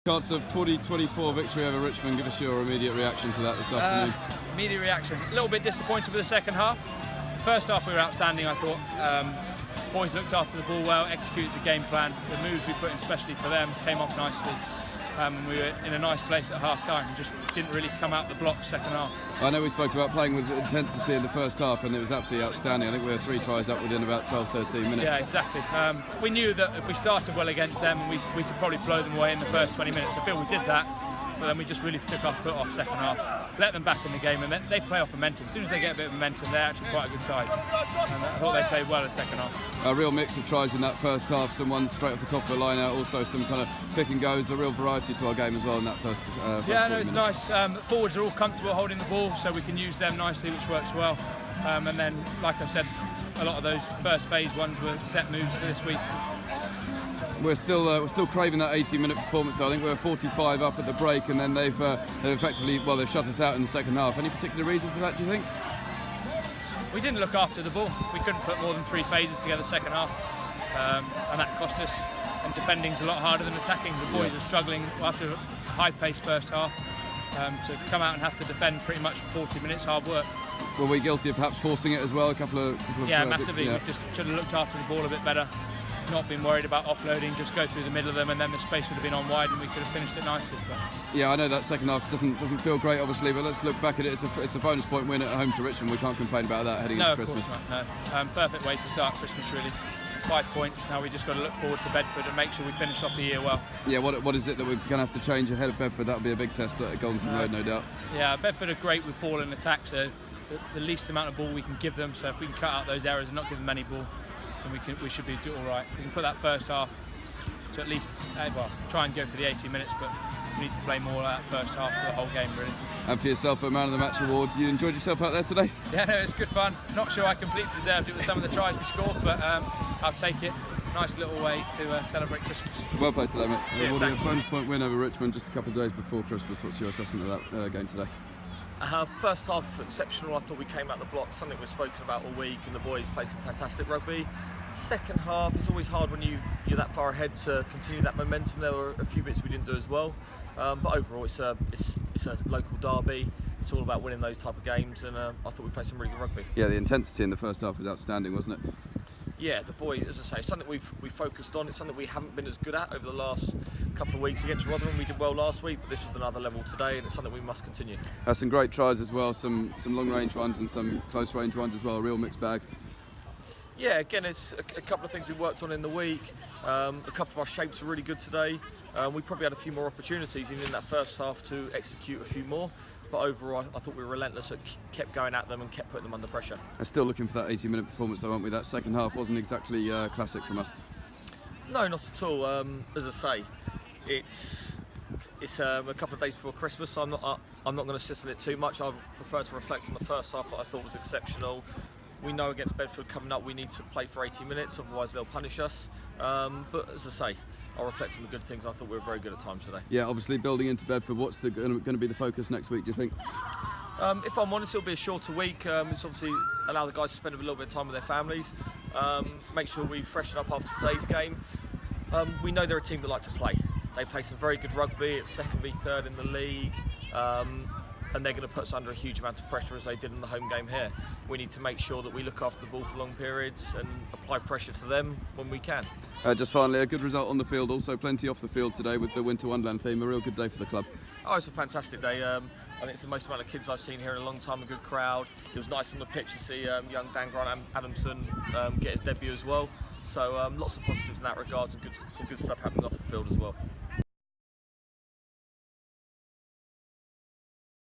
Chance of 40-24 victory over Richmond. Give us your immediate reaction to that this afternoon. Immediate reaction. A little bit disappointed with the second half. First half we were outstanding, I thought. Boys looked after the ball well, executed the game plan. The moves we put in especially for them came off nicely. We were in a nice place at half time and just didn't really come out the block second half. I know we spoke about playing with intensity in the first half and it was absolutely outstanding. I think we were 3 tries up within about 12-13 minutes. Yeah, exactly. We knew that if we started well against them, we could probably blow them away in the first 20 minutes. I feel we did that, but then we just really took our foot off second half, let them back in the game, and then they play off momentum. As soon as they get a bit of momentum, they're actually quite a good side. And I thought they played well in the second half. A real mix of tries in that first half, some ones straight off the top of the line out, also some kind of pick and goes, a real variety to our game as well in that first yeah, no, it's nice. Forwards are all comfortable holding the ball, so we can use them nicely, which works well. And then, like I said, a lot of those first phase ones were set moves for this week. We're still craving that 80-minute performance. So I think we're 45 up at the break, and then they've effectively, well, they've shut us out in the second half. Any particular reason for that, do you think? We didn't look after the ball. We couldn't put more than 3 phases together second half, and that cost us. And defending's a lot harder than attacking. The boys are struggling after a high-paced first half to come out and have to defend pretty much for 40 minutes, hard work. Were we guilty of perhaps forcing it as well? A couple of massively. Yeah. We just should have looked after the ball a bit better. Not been worried about offloading, just go through the middle of them, and then the space would have been on wide and we could have finished it nicely. But yeah, I know that second half doesn't feel great, obviously, but let's look back at it. It's a bonus point win at home to Richmond. We can't complain about that heading into Christmas. No, of course not. No. Perfect way to start Christmas, really. 5 points. Now we just got to look forward to Bedford and make sure we finish off the year well. Yeah, what is it that we're going to have to change ahead of Bedford? That'll be a big test at Golden Road, no doubt. Yeah, Bedford are great with ball and attack, so the least amount of ball we can give them. So if we can cut out those errors and not give them any ball, then we should be all right. We can put that first half to at least try and go for the 80 minutes, but we need to play more that first half for the whole game, really. And for yourself, a Man of the Match award. You enjoyed yourself out there today? Yeah, no, it's good fun. Not sure I completely deserved it with some of the tries we scored, but I'll take it. Nice little way to celebrate Christmas. Well played today, mate. Cheers, a bonus point win over Richmond just a couple of days before Christmas. What's your assessment of that game today? First half exceptional. I thought we came out the block, something we've spoken about all week, and the boys played some fantastic rugby. Second half, it's always hard when you're that far ahead to continue that momentum. There were a few bits we didn't do as well, but overall it's a local derby. It's all about winning those type of games, and I thought we played some really good rugby. Yeah, the intensity in the first half was outstanding, wasn't it? Yeah, the boys, as I say, something we've focused on. It's something we haven't been as good at over the last couple of weeks against Rotherham. We did well last week, but this was another level today, and it's something we must continue. Some great tries as well, some long range ones and some close range ones as well. A real mixed bag. Yeah, again, it's a couple of things we worked on in the week. A couple of our shapes were really good today. We probably had a few more opportunities even in that first half to execute a few more. But overall, I thought we were relentless, kept going at them and kept putting them under pressure. And still looking for that 80-minute performance though, aren't we? That second half wasn't exactly classic from us. No, not at all. As I say, it's a couple of days before Christmas, so I'm not going to sit on it too much. I prefer to reflect on the first half that I thought was exceptional. We know against Bedford coming up we need to play for 80 minutes, otherwise they'll punish us. But as I say, I'll reflect on the good things. I thought we were very good at times today. Yeah, obviously building into Bedford, what's going to be the focus next week, do you think? If I'm honest, it'll be a shorter week. It's obviously allow the guys to spend a little bit of time with their families. Make sure we freshen up after today's game. We know they're a team that like to play. They play some very good rugby. It's second v third in the league. And they're going to put us under a huge amount of pressure as they did in the home game here. We need to make sure that we look after the ball for long periods and apply pressure to them when we can. Just finally, a good result on the field, also plenty off the field today with the Winter Wonderland theme. A real good day for the club. Oh, it's a fantastic day. I think it's the most amount of kids I've seen here in a long time, a good crowd. It was nice on the pitch to see young Dan Grant Adamson get his debut as well. So lots of positives in that regard and some good stuff happening off the field as well.